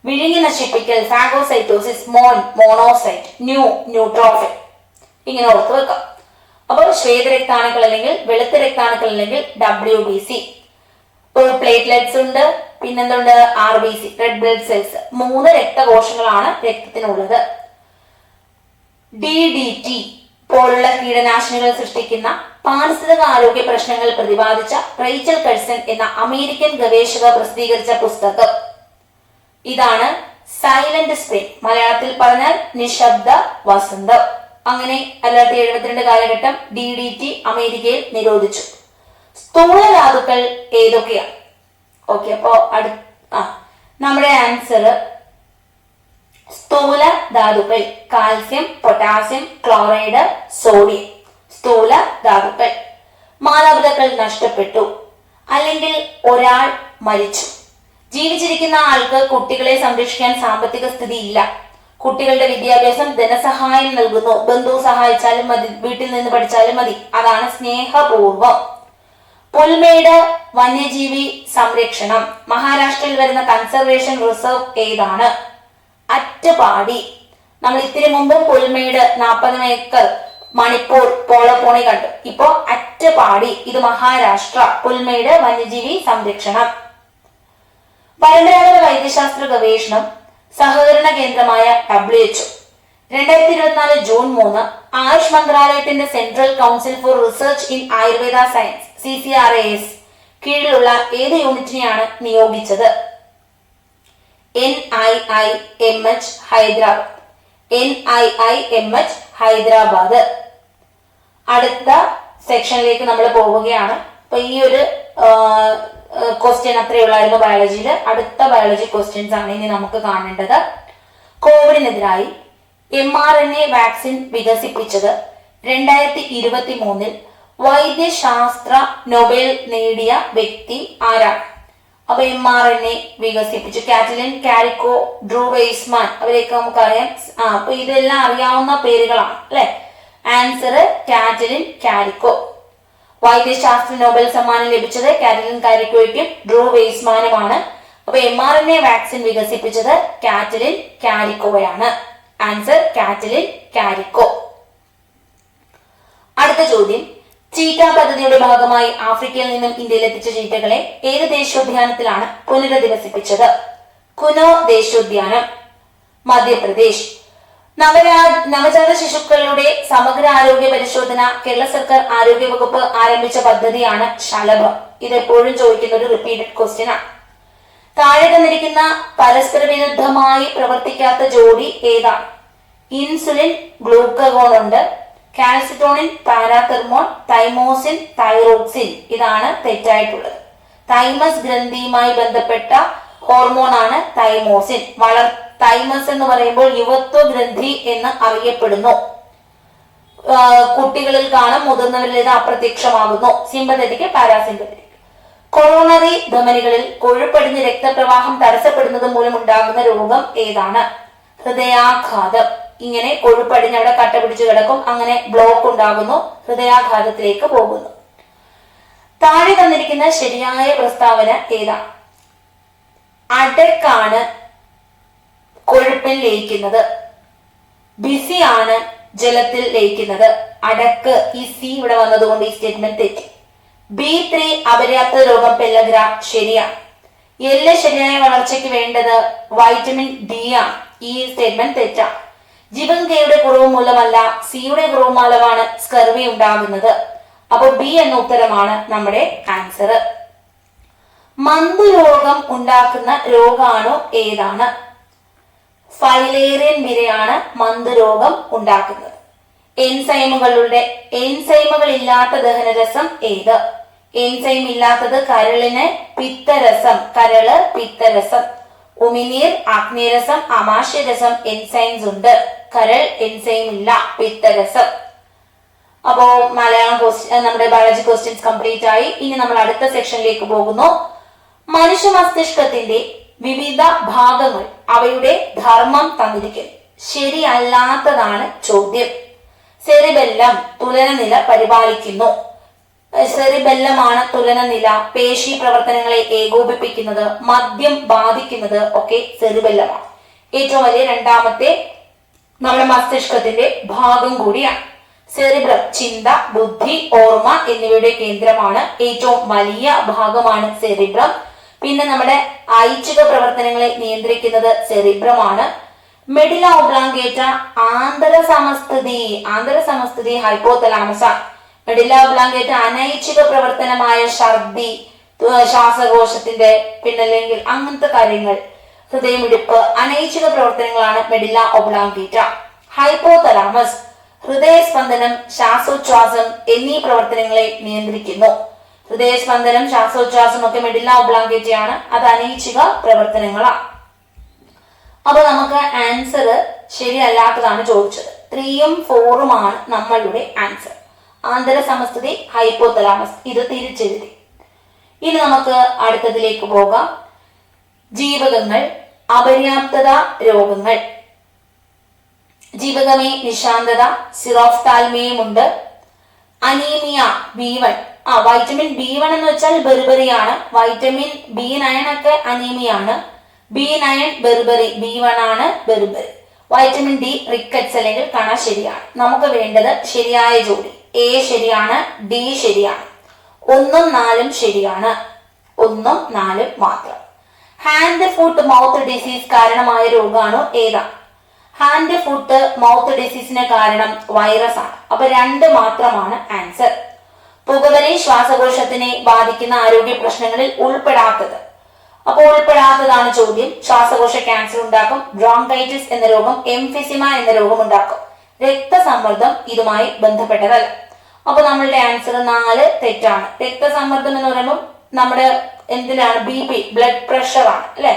വിഴുങ്ങി നശിപ്പിക്കൽ ഫാഗോസൈറ്റോസിസ്, മോൻ മോണോസൈറ്റ്, ന്യൂ ന്യൂട്രോഫിൽ. ഇങ്ങനെ ഓർത്ത് വെക്കാം. അപ്പോൾ ശ്വേതരക്താണുക്കൾ അല്ലെങ്കിൽ വെളുത്ത രക്താണുക്കൾ അല്ലെങ്കിൽ WBC. പ്ലേറ്റ്ലെറ്റ്സ് ഉണ്ട്, പിന്നെന്തുണ്ട്? RBC, red blood cells. 3 രക്തകോശങ്ങളാണ് രക്തത്തിനുള്ളത്. DDT പോലുള്ള കീടനാശിനികൾ സൃഷ്ടിക്കുന്ന പാരിസ്ഥിതിക ആരോഗ്യ പ്രശ്നങ്ങൾ പ്രതിപാദിച്ച റേച്ചൽ കഴ്സൺ എന്ന അമേരിക്കൻ ഗവേഷക പ്രസിദ്ധീകരിച്ച പുസ്തകം ഇതാണ് സൈലന്റ് സ്പ്രിംഗ്. മലയാളത്തിൽ പറഞ്ഞാൽ നിശബ്ദ വസന്തം. അങ്ങനെ 1972 കാലഘട്ടം DDT അമേരിക്കയിൽ നിരോധിച്ചു. സ്ഥൂല ധാതുക്കൾ ഏതൊക്കെയാണ്? ഓക്കെ, അപ്പോ നമ്മുടെ ആൻസർ സ്ഥൂല ധാതുക്കൾ കാൽസ്യം, പൊട്ടാസ്യം, ക്ലോറൈഡ്, സോഡിയം. സ്ഥൂല ധാതുക്കൾ. മാതാപിതാക്കൾ നഷ്ടപ്പെട്ടു അല്ലെങ്കിൽ ഒരാൾ മരിച്ചു. ജീവിച്ചിരിക്കുന്ന ആൾക്ക് കുട്ടികളെ സംരക്ഷിക്കാൻ സാമ്പത്തിക സ്ഥിതി ഇല്ല. കുട്ടികളുടെ വിദ്യാഭ്യാസം ധനസഹായം നൽകുന്നു. ബന്ധു സഹായിച്ചാലും മതി, വീട്ടിൽ നിന്ന് പഠിച്ചാലും മതി. അതാണ് സ്നേഹപൂർവം. പുൽമേട് വന്യജീവി സംരക്ഷണം. മഹാരാഷ്ട്രയിൽ വരുന്ന കൺസർവേഷൻ റിസർവ് ഏതാണ്? അറ്റപാടി. നമ്മൾ ഇത്തിരി മുമ്പ് പുൽമേട് 40 ഏക്കർ മണിപ്പൂർ പോളപ്പോണി കണ്ടു. ഇപ്പോ അറ്റപാടി, ഇത് മഹാരാഷ്ട്ര. പുൽമേട് വന്യജീവി സംരക്ഷണം. പരമ്പരാഗത വൈദ്യശാസ്ത്ര ഗവേഷണം സഹകരണ കേന്ദ്രമായ WHO 2024 ജൂൺ 3 ആയുഷ് മന്ത്രാലയത്തിന്റെ central council for research in Ayurveda science CCRAS കീഴിലുള്ള ഏത് യൂണിറ്റിനെയാണ് നിയോഗിച്ചത്? NIIMH ഹൈദരാബാദ്. NIIMH ഹൈദരാബാദ്. അടുത്ത സെക്ഷനിലേക്ക് നമ്മൾ പോവുകയാണ്. അപ്പൊ ഈ ഒരു ക്വസ്റ്റ്യൻ അത്രയേ ഉള്ളായിരുന്നു ബയോളജിയിൽ. അടുത്ത ബയോളജി ക്വസ്റ്റ്യൻസ് ആണ് ഇനി നമുക്ക് കാണേണ്ടത്. കോവിഡിനെതിരായി mRNA വാക്സിൻ വികസിപ്പിച്ചത് 2023 വൈദ്യശാസ്ത്ര നൊബേൽ നേടിയ വ്യക്തി ആരാണ്? അപ്പൊ mRNA വികസിപ്പിച്ചു. കാറ്റലിൻ കാരിക്കോ, ഡ്രൂ വെയ്സ്മാൻ, അവരെയൊക്കെ നമുക്കറിയാം. അപ്പൊ ഇതെല്ലാം അറിയാവുന്ന പേരുകളാണ് അല്ലെ. Answer Katalin കാരിക്കോ. വൈദ്യശാസ്ത്ര നോബൽ സമ്മാനം ലഭിച്ചത് കാറ്റലിൻ കാരിക്കോയ്ക്കും ഡ്രൂ വെയ്സ്മാനുമാണ്. അപ്പൊ mRNA വാക്സിൻ വികസിപ്പിച്ചത് കാറ്റലിൻ കാരിക്കോയാണ്. Answer Katalin Kariko. അടുത്ത ചോദ്യം, ചീറ്റ പദ്ധതിയുടെ ഭാഗമായി ആഫ്രിക്കയിൽ നിന്നും ഇന്ത്യയിൽ എത്തിച്ച ചീറ്റകളെ ഏത് ദേശീയോദ്യാനത്തിലാണ് പുനരധിവസിപ്പിച്ചത്? കുനോ ദേശീയോദ്യാനം, മധ്യപ്രദേശ്. നവജാത ശിശുക്കളുടെ സമഗ്ര ആരോഗ്യ പരിശോധന കേരള സർക്കാർ ആരോഗ്യ വകുപ്പ് ആരംഭിച്ച പദ്ധതിയാണ് ശലഭം. ഇതെപ്പോഴും ചോദിക്കുന്ന ഒരു റിപ്പീറ്റഡ് ക്വസ്റ്റ്യൻ ആണ്. താഴെ തന്നിരിക്കുന്ന പരസ്പര വിരുദ്ധമായി പ്രവർത്തിക്കാത്ത ജോഡി ഏതാണ്? ഇൻസുലിൻ ഗ്ലൂക്കഗോൺ ഉണ്ട്, കാൽസിറ്റോണിൻ പാരാതെർമോൺ, തൈമോസിൻ തൈറോക്സിൻ. ഇതാണ് തെറ്റായിട്ടുള്ളത്. തൈമസ് ഗ്രന്ഥിയുമായി ബന്ധപ്പെട്ട ഹോർമോൺ ആണ് തൈമോസിൻ. തൈമസ് എന്ന് പറയുമ്പോൾ യുവത്വ ഗ്രന്ഥി എന്ന് അറിയപ്പെടുന്നു. കുട്ടികളിൽ കാണും, മുതിർന്നവരിൽ ഇത് അപ്രത്യക്ഷമാകുന്നു. Sympathetic, parasympathetic. കൊറോണറി ധമനികളിൽ കൊഴുപ്പടിഞ്ഞ് രക്തപ്രവാഹം തടസ്സപ്പെടുന്നത് മൂലം ഉണ്ടാകുന്ന രോഗം ഏതാണ്? ഹൃദയാഘാതം. ഇങ്ങനെ കൊഴുപ്പടിഞ്ഞ് അവിടെ കട്ട പിടിച്ചു കിടക്കും, അങ്ങനെ ബ്ലോക്ക് ഉണ്ടാകുന്നു, ഹൃദയാഘാതത്തിലേക്ക് പോകുന്നു. താഴെ തന്നിരിക്കുന്ന ശരിയായ പ്രസ്താവന ഏതാണ്? അടക്കാണ് കൊഴുപ്പിൽ ലയിക്കുന്നത്, ബിസിയാണ് ജലത്തിൽ ലയിക്കുന്നത്. അടക്ക്, ഈ സി ഇവിടെ വന്നതുകൊണ്ട് ഈ സ്റ്റേറ്റ്മെന്റ് തെറ്റി. B3 അപര്യാപ്ത രോഗം പെല്ലഗ്ര ശരിയാണ്. എല്ല് ശരിയായ വളർച്ചയ്ക്ക് വേണ്ടത് വൈറ്റമിൻ ഡി ആണ്. ഈ സ്റ്റേറ്റ്മെന്റ് തെറ്റാണ്. ജിബൻ കെയുടെ കുറവ് മൂലമല്ല, സിയുടെ കുറവ് മൂലമാണ് സ്കർവി ഉണ്ടാകുന്നത്. അപ്പോൾ ബി എന്ന ഉത്തരമാണ് നമ്മുടെ ആൻസർ. മന്ദരോഗം ഉണ്ടാക്കുന്ന രോഗാണു ഏതാണ്? ഫൈലേറിയൻ വിരയാണ് മന്ദരോഗം ഉണ്ടാക്കുന്നത്. എൻസൈമുകൾ ഇല്ലാത്ത ദഹനരസം ഏത്? എൻസൈം ഇല്ലാത്തത് കരളിന് പിത്തരസം, കരള് പിത്തരസം. ഉമിനീർ, അഗ്നിരസം, ആമാശയരസം എൻസൈംസ് ഉണ്ട്. കരൾ എൻസൈം ഇല്ല, പിത്തരസം. അപ്പോ മലയാളം നമ്മുടെ ബയോളജി ക്വസ്റ്റ്യൻസ് കംപ്ലീറ്റ് ആയി. ഇനി നമ്മൾ അടുത്ത സെക്ഷനിലേക്ക് പോകുന്നു. മനുഷ്യ മസ്തിഷ്കത്തിന്റെ വിവിധ ഭാഗങ്ങൾ, അവയുടെ ധർമ്മം തന്നിരിക്കുന്നു. ശരിയല്ലാത്തതാണ് ചോദ്യം. സെറിബെല്ലം തുലനനില പരിപാലിക്കുന്നു. സെറിബെല്ലമാണ് തുലനനില, പേശി പ്രവർത്തനങ്ങളെ ഏകോപിപ്പിക്കുന്നത്, മദ്യം ബാധിക്കുന്നത് ഒക്കെ സെറിബെല്ലമാണ്. ഏറ്റവും വലിയ രണ്ടാമത്തെ നമ്മുടെ മസ്തിഷ്കത്തിന്റെ ഭാഗം കൂടിയാണ്. സെറിബ്രം ചിന്ത, ബുദ്ധി, ഓർമ്മ എന്നിവയുടെ കേന്ദ്രമാണ്. ഏറ്റവും വലിയ ഭാഗമാണ് സെറിബ്രം. പിന്നെ നമ്മുടെ ഐച്ഛിക പ്രവർത്തനങ്ങളെ നിയന്ത്രിക്കുന്നത് സെറിബ്രമാണ്. Medulla oblongata ആന്തരസമസ്ഥിതി hypothalamus. Medulla oblongata അനൈച്ഛിക പ്രവർത്തനമായ ഛർദി, ശ്വാസകോശത്തിന്റെ പിന്നല്ലെങ്കിൽ അങ്ങനത്തെ കാര്യങ്ങൾ, ഹൃദയമിടിപ്പ്, അനൈച്ഛിക പ്രവർത്തനങ്ങളാണ് മെഡില ഒബ്ലാങ്കേറ്റ. ഹൈപ്പോതലാമസ് ഹൃദയസ്പന്ദനം, ശ്വാസോച്ഛ്വാസം എന്നീ പ്രവർത്തനങ്ങളെ നിയന്ത്രിക്കുന്നു. ഹൃദയസ്പന്ദനം, ശ്വാസോച്ഛ്വാസം ഒക്കെ മെഡില ഒബ്ലാങ്കേറ്റയാണ്. അത് അനൈച്ഛിക പ്രവർത്തനങ്ങളാണ്. അപ്പൊ നമുക്ക് ആൻസർ ശരിയല്ലാത്തതാണ് ചോദിച്ചത്. 3ഉം 4ഉമാണ് നമ്മളുടെ ആൻസർ. ആന്തരസമസ്ഥിതി ഹൈപ്പോതലാമസ്, ഇത് തിരിച്ചെഴുതി. ഇനി നമുക്ക് അടുത്തതിലേക്ക് പോകാം. ജീവകങ്ങൾ, അപര്യാപ്തത രോഗങ്ങൾ. ജീവകമേ നിശാന്തത, സിറോഫ്താൽമിയം ഉണ്ട്. അനീമിയ B1, വൈറ്റമിൻ B1 എന്ന് വെച്ചാൽ ബെർബറിയാണ്. വൈറ്റമിൻ B9 ഒക്കെ അനീമിയാണ്. B9 ബെർബറി, B1 ആണ് ബെർബറി. വൈറ്റമിൻ ഡി റിക്കറ്റ്സ് അല്ലെങ്കിൽ കണ ശരിയാണ്. നമുക്ക് വേണ്ടത് ശരിയായ ജോഡി. എ ശരിയാണ്, ഡി ശരിയാണ്. 1ഉം 4ഉം ശരിയാണ്. 1ഉം 4ഉം മാത്രം. ഹാൻഡ് ഫുട്ട് മൗത്ത് ഡിസീസ് കാരണമായ രോഗാണു ഏതാണ്? ഹാൻഡ് ഫുട്ട് മൗത്ത് ഡിസീസിന് കാരണം വൈറസ് ആണ്. അപ്പൊ 2 മാത്രമാണ് ആൻസർ. പുകവലി ശ്വാസകോശത്തിനെ ബാധിക്കുന്ന ആരോഗ്യ പ്രശ്നങ്ങളിൽ ഉൾപ്പെടാത്തത്. അപ്പോൾ ഉൾപ്പെടാത്തതാണ് ചോദ്യം. ശ്വാസകോശ ക്യാൻസർ ഉണ്ടാക്കും. ബ്രോങ്കൈറ്റിസ് എന്ന രോഗം, എംഫിസിമ എന്ന രോഗം ഉണ്ടാക്കും. രക്തസമ്മർദ്ദം ഇതുമായി ബന്ധപ്പെട്ടതല്ല. അപ്പൊ നമ്മളുടെ ആൻസർ 4 തെറ്റാണ്. രക്തസമ്മർദ്ദം എന്ന് പറയുമ്പോൾ നമ്മുടെ എന്തിനാണ്? BP, ബ്ലഡ് പ്രഷർ ആണ് അല്ലെ?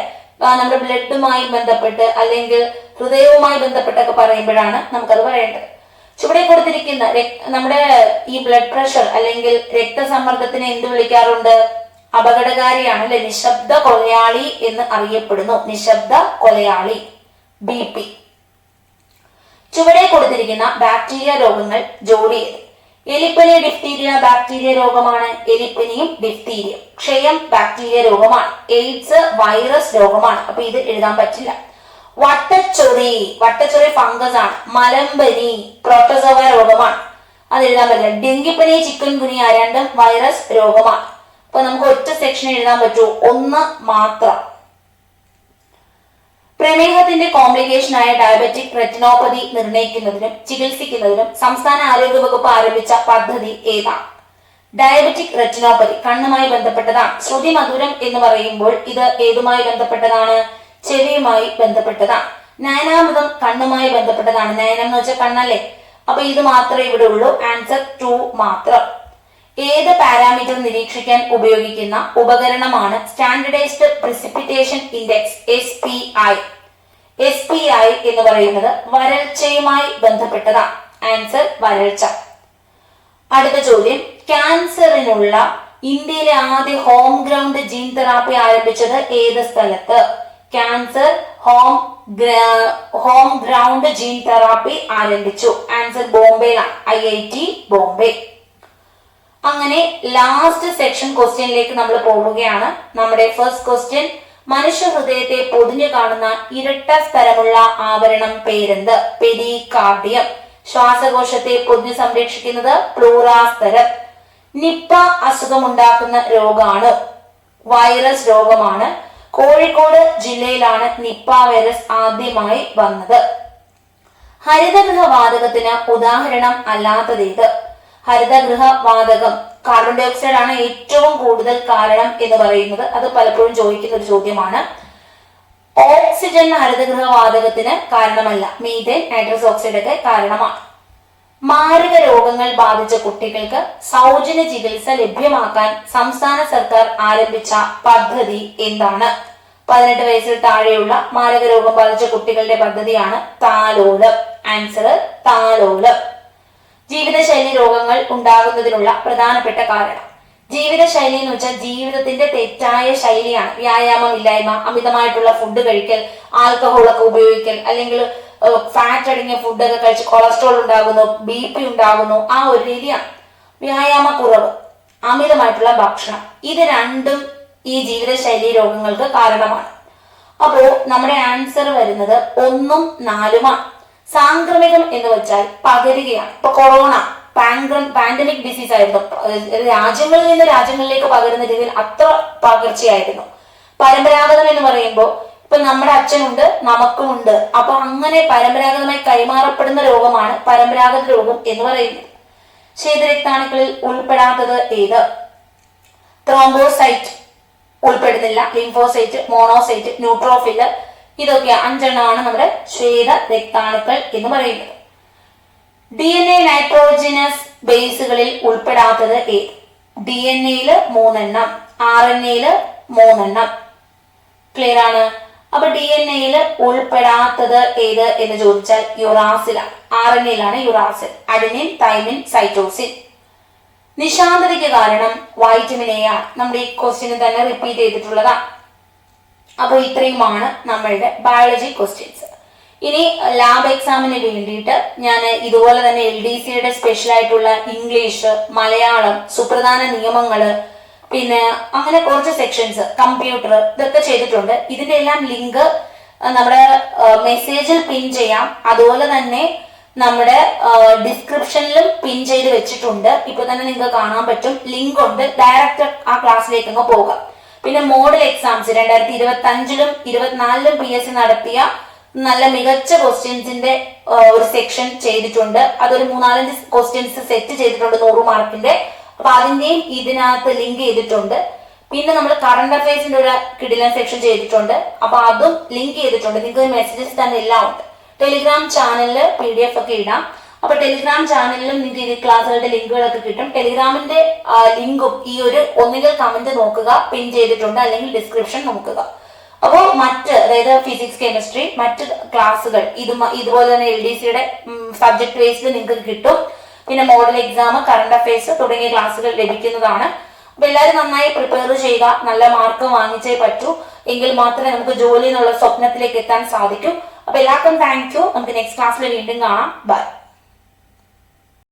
നമ്മുടെ ബ്ലഡുമായി ബന്ധപ്പെട്ട് അല്ലെങ്കിൽ ഹൃദയവുമായി ബന്ധപ്പെട്ടൊക്കെ പറയുമ്പോഴാണ് നമുക്കത് പറയേണ്ടത്. ചുവടെ കൊടുത്തിരിക്കുന്ന നമ്മുടെ ഈ ബ്ലഡ് പ്രഷർ അല്ലെങ്കിൽ രക്തസമ്മർദ്ദത്തിനെ എന്ത് വിളിക്കാറുണ്ട്? അപകടകാരിയാണ് അല്ലെ? നിശബ്ദ കൊലയാളി എന്ന് അറിയപ്പെടുന്നു. നിശബ്ദ കൊലയാളി, BP. ചുവടെ കൊടുത്തിരിക്കുന്ന ബാക്ടീരിയ രോഗങ്ങൾ ജോഡി ചെയ്ത്. എലിപ്പനി ഡിഫ്തീരിയ ബാക്ടീരിയ രോഗമാണ്. എലിപ്പനിയും ഡിഫ്തീരിയം. ക്ഷയം ബാക്ടീരിയ രോഗമാണ്. എയ്ഡ്സ് വൈറസ് രോഗമാണ്. അപ്പൊ ഇത് എഴുതാൻ പറ്റില്ല. വട്ടച്ചൊറി ഫംഗസ് ആണ്. മലമ്പനി പ്രോട്ടോസോവ രോഗമാണ്. അത് എഴുതാൻ പറ്റില്ല. ഡെങ്കിപ്പനി, ചിക്കൻ ഗുനിയ രണ്ടും വൈറസ് രോഗമാണ്. അപ്പൊ നമുക്ക് ഒറ്റ സെക്ഷൻ എഴുതാൻ പറ്റൂ, 1 മാത്രം. പ്രമേഹത്തിന്റെ കോംപ്ലിക്കേഷൻ ആയ ഡയബറ്റിക് റെറ്റിനോപ്പതി നിർണ്ണയിക്കുന്നതിനും ചികിത്സിക്കുന്നതിനും സംസ്ഥാന ആരോഗ്യ വകുപ്പ് ആരംഭിച്ച പദ്ധതി ഏതാണ്? ഡയബറ്റിക് റെറ്റിനോപ്പതി കണ്ണുമായി ബന്ധപ്പെട്ടതാണ്. ശ്രുതി മധുരം എന്ന് പറയുമ്പോൾ ഇത് ഏതുമായി ബന്ധപ്പെട്ടതാണ്? ചെവിയുമായി ബന്ധപ്പെട്ടതാണ്. നയനാമൃതം കണ്ണുമായി ബന്ധപ്പെട്ടതാണ്. നയനം എന്ന് വെച്ചാൽ കണ്ണല്ലേ? അപ്പൊ ഇത് മാത്രമേ ഇവിടെ ഉള്ളൂ. ആൻസർ 2 മാത്രം. ഏത് പാരാമീറ്റർ നിരീക്ഷിക്കാൻ ഉപയോഗിക്കുന്ന ഉപകരണമാണ് standardised precipitation index SPI? SPI എന്ന് പറയുന്നത് വരൾച്ചയുമായി ബന്ധപ്പെട്ടതാണ്. ആൻസർ വരൾച്ച. അടുത്ത ചോദ്യം, ക്യാൻസറിനുള്ള ഇന്ത്യയിലെ ആദ്യ ഹോം ഗ്രൗണ്ട് ജീൻ തെറാപ്പി ആരംഭിച്ചത് ഏത് സ്ഥലത്ത്? Cancer home ground gene therapy ആരംഭിച്ചു. ആൻസർ ബോംബെയിലാണ്, IIT ബോംബെ. അങ്ങനെ ലാസ്റ്റ് സെക്ഷൻ ക്വസ്റ്റ്യനിലേക്ക് നമ്മൾ പോവുകയാണ്. നമ്മുടെ ഫസ്റ്റ് ക്വസ്റ്റ്യൻ, മനുഷ്യ ഹൃദയത്തെ പൊതിഞ്ഞു കാണുന്ന ഇരട്ട സ്ഥലമുള്ള ആവരണം പേരെന്ത്? പെരികാർഡിയം. ശ്വാസകോശത്തെ പൊതിഞ്ഞു സംരക്ഷിക്കുന്നത് പ്ലൂറാസ്തരം. നിപ്പ അസുഖമുണ്ടാക്കുന്ന രോഗമാണ്, വൈറസ് രോഗമാണ്. കോഴിക്കോട് ജില്ലയിലാണ് നിപ്പ വൈറസ് ആദ്യമായി വന്നത്. ഹരിതഗൃഹ വാതകത്തിന് ഉദാഹരണം അല്ലാത്തതേത്? ഹരിതഗൃഹ വാതകം കാർബൺ ഡൈ ഓക്സൈഡ് ആണ് ഏറ്റവും കൂടുതൽ കാരണം എന്ന് പറയുന്നത്. അത് പലപ്പോഴും ചോദിക്കുന്ന ഒരു ചോദ്യമാണ്. ഓക്സിജൻ ഹരിതഗൃഹ വാതകത്തിന് കാരണമല്ല, മീഥേൻ, നൈട്രസ് ഓക്സൈഡ് ഒക്കെ കാരണമാണ്. മാരക രോഗങ്ങൾ ബാധിച്ച കുട്ടികൾക്ക് സൗജന്യ ചികിത്സ ലഭ്യമാക്കാൻ സംസ്ഥാന സർക്കാർ ആരംഭിച്ച പദ്ധതി എന്താണ്? 18 വയസ്സിൽ താഴെയുള്ള മാരക രോഗം ബാധിച്ച കുട്ടികളുടെ പദ്ധതിയാണ് താലോലം. ആൻസർ താലോലം. ജീവിതശൈലി രോഗങ്ങൾ ഉണ്ടാകുന്നതിനുള്ള പ്രധാനപ്പെട്ട കാരണം. ജീവിതശൈലി എന്ന് വെച്ചാൽ ജീവിതത്തിന്റെ തെറ്റായ ശൈലിയാണ്. വ്യായാമമില്ലായ്മ, അമിതമായിട്ടുള്ള ഫുഡ് കഴിക്കൽ, ആൽക്കഹോളൊക്കെ ഉപയോഗിക്കൽ, അല്ലെങ്കിൽ ഫാറ്റ് അടങ്ങിയ ഫുഡൊക്കെ കഴിച്ച് കൊളസ്ട്രോൾ ഉണ്ടാകുന്നു, BP ഉണ്ടാകുന്നു, ആ ഒരു രീതിയാണ്. വ്യായാമക്കുറവ്, അമിതമായിട്ടുള്ള ഭക്ഷണം, ഇത് രണ്ടും ഈ ജീവിതശൈലി രോഗങ്ങൾക്ക് കാരണമാണ്. അപ്പോ നമ്മുടെ ആൻസർ വരുന്നത് 1ഉം 4ഉമാണ്. സാംക്രമികം എന്ന് വെച്ചാൽ പകരുകയാണ്. ഇപ്പൊ കൊറോണ പാൻഡമിക് ഡിസീസ് ആയിരുന്നു, രാജ്യങ്ങളിൽ നിന്ന് രാജ്യങ്ങളിലേക്ക് പകരുന്ന രീതിയിൽ അത്ര പകർച്ചയായിരുന്നു. പരമ്പരാഗതം എന്ന് പറയുമ്പോൾ ഇപ്പൊ നമ്മുടെ അച്ഛനുണ്ട്, നമുക്കുമുണ്ട്. അപ്പൊ അങ്ങനെ പരമ്പരാഗതമായി കൈമാറപ്പെടുന്ന രോഗമാണ് പരമ്പരാഗത രോഗം എന്ന് പറയുന്നത്. ശീതരക്താണുക്കളിൽ ഉൾപ്പെടാത്തത് ഏത്? ത്രോംബോസൈറ്റ് ഉൾപ്പെടുന്നില്ല, ലിംഫോസൈറ്റ്, മോണോസൈറ്റ്, ന്യൂട്രോഫില്, ഇതൊക്കെ 5എണ്ണമാണ് നമ്മുടെ ശ്വേത രക്താണുക്കൾ എന്ന് പറയുന്നത്. DNA നൈട്രോജിനസ് ബേസുകളിൽ ഉൾപ്പെടാത്തത് ഏത്? DNA-യില് 3 എണ്ണം, RNA-യില് 3 എണ്ണം. ക്ലിയർ ആണ്? അപ്പൊ DNA-യില് ഉൾപ്പെടാത്തത് ഏത് എന്ന് ചോദിച്ചാൽ യുറാസിലാണ്. RNA-യിലാണ് യുറാസിൽ, അഡിനിൻ, തൈമിൻ, സൈറ്റോസിൻ. നിശാന്തതയ്ക്ക് കാരണം വൈറ്റമിൻ A ആണ്. നമ്മുടെ ഈ ക്വസ്റ്റ്യന് തന്നെ റിപ്പീറ്റ് ചെയ്തിട്ടുള്ളതാണ്. അപ്പൊ ഇത്രയുമാണ് നമ്മളുടെ ബയോളജി ക്വസ്റ്റ്യൻസ്. ഇനി ലാബ് എക്സാമിന് വേണ്ടിയിട്ട് ഞാൻ ഇതുപോലെ തന്നെ LDCയുടെ സ്പെഷ്യൽ ആയിട്ടുള്ള ഇംഗ്ലീഷ്, മലയാളം, സുപ്രധാന നിയമങ്ങള്, പിന്നെ അങ്ങനെ കുറച്ച് സെക്ഷൻസ്, കമ്പ്യൂട്ടർ, ഇതൊക്കെ ചെയ്തിട്ടുണ്ട്. ഇതിന്റെ എല്ലാം ലിങ്ക് നമ്മുടെ മെസ്സേജിൽ പിൻ ചെയ്യാം. അതുപോലെ തന്നെ നമ്മുടെ ഡിസ്ക്രിപ്ഷനിലും പിൻ ചെയ്ത് വെച്ചിട്ടുണ്ട്. ഇപ്പൊ തന്നെ നിങ്ങൾക്ക് കാണാൻ പറ്റും, ലിങ്ക് ഉണ്ട്. ഡയറക്റ്റ് ആ ക്ലാസ്സിലേക്ക് അങ്ങ് പോകാം. പിന്നെ മോഡൽ എക്സാംസ് 2025-ലും 2024-ലും PSC നടത്തിയ നല്ല മികച്ച ക്വസ്റ്റ്യൻസിന്റെ ഒരു സെക്ഷൻ ചെയ്തിട്ടുണ്ട്. അതൊരു 3-4 ക്വസ്റ്റ്യൻസ് സെറ്റ് ചെയ്തിട്ടുണ്ട് 100 മാർക്കിന്റെ. അപ്പൊ അതിന്റെയും ഇതിനകത്ത് ലിങ്ക് ചെയ്തിട്ടുണ്ട്. പിന്നെ നമ്മൾ കറണ്ട് അഫയേഴ്സിന്റെ ഒരു കിടിലൻ സെക്ഷൻ ചെയ്തിട്ടുണ്ട്. അപ്പൊ അതും ലിങ്ക് ചെയ്തിട്ടുണ്ട്. നിങ്ങൾക്ക് മെസ്സേജസ് തന്നെ എല്ലാം ഉണ്ട്. ടെലിഗ്രാം ചാനലില് PDF ഒക്കെ ഇടാം. അപ്പൊ ടെലിഗ്രാം ചാനലിലും നിങ്ങൾക്ക് ഈ ക്ലാസ്സുകളുടെ ലിങ്കുകളൊക്കെ കിട്ടും. ടെലിഗ്രാമിന്റെ ലിങ്കും ഈ ഒരു ഒന്നുകിൽ കമന്റ് നോക്കുക, പിൻ ചെയ്തിട്ടുണ്ട്, അല്ലെങ്കിൽ ഡിസ്ക്രിപ്ഷൻ നോക്കുക. അപ്പോൾ അതായത് ഫിസിക്സ്, കെമിസ്ട്രി, മറ്റ് ക്ലാസ്സുകൾ ഇതുപോലെ തന്നെ LDCയുടെ സബ്ജക്ട് വൈസിൽ നിങ്ങൾക്ക് കിട്ടും. പിന്നെ മോഡൽ എക്സാം, കറണ്ട് അഫയേഴ്സ് തുടങ്ങിയ ക്ലാസ്സുകൾ ലഭിക്കുന്നതാണ്. അപ്പൊ എല്ലാവരും നന്നായി പ്രിപ്പയർ ചെയ്യുക. നല്ല മാർക്ക് വാങ്ങിച്ചേ പറ്റൂ. എങ്കിൽ മാത്രമേ നമുക്ക് ജോലി എന്നുള്ള സ്വപ്നത്തിലേക്ക് എത്താൻ സാധിക്കൂ. അപ്പൊ എല്ലാവർക്കും താങ്ക് യു. നമുക്ക് നെക്സ്റ്റ് ക്ലാസ്സിൽ വീണ്ടും കാണാം. ബൈ.